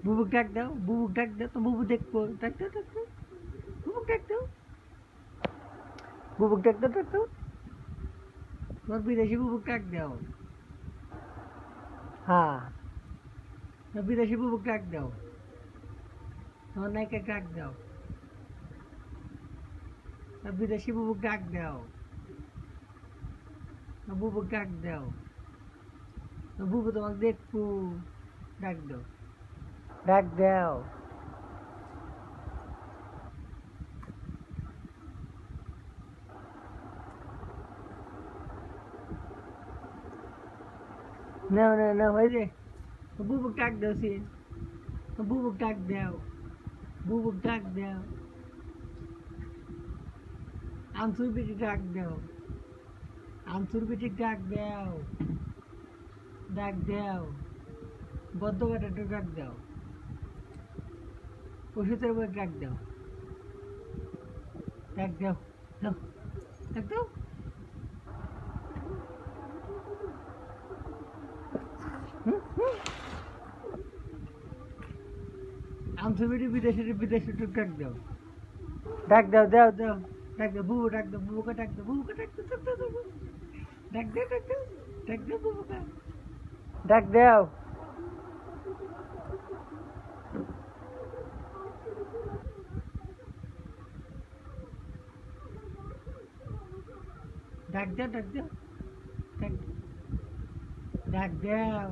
বুবুক ডাক দাও, বুবুক ডাক দাও, তো বুবু দেখবো, ডাক দাও, ডাক দাও, বুবুক ডাক দাও, বুবুক ডাক দাও, ডাক দাও, তোমার বিদেশি বুবুক ডাক দাও, হ্যাঁ, তোমার বিদেশি বুবুক ডাক দাও, তোমার নায়িকা ডাক দাও, তোমার বিদেশি বুবুক ডাক দাও, তোমার বুবুক ডাক দাও, তোমার বুবু তোমাকে দেখবো, ডাক দাও, ডাক দাও, নাও নাও নাও, হয়ে যে বুবুক ডাক দাও, সে বুবুক ডাক দাও, বুবুক ডাক দাও, আনসুর বেটি ডাক দাও, আনসুর বেটি ডাক দাও, ডাক দাও, গদ্য কাটাটা ডাক দাও, ওষুধের বই ডাক দাও, ডাক দাও, দাও, ডাক দাও, আনসুর বেটি বিদেশে ডাক দাও, ডাক দাও, দাও দাও, ডাক দাও, বুবু ডাক দাও, বুবুকে ডাক দাও, বুবুকে ডাক দাও, ডাক দাও, ডাক দাও, ডাক দাও, ডাক দাও, বুবুকে ডাক দাও, ডাক দাও, ডাক দাও, ডাক দাও,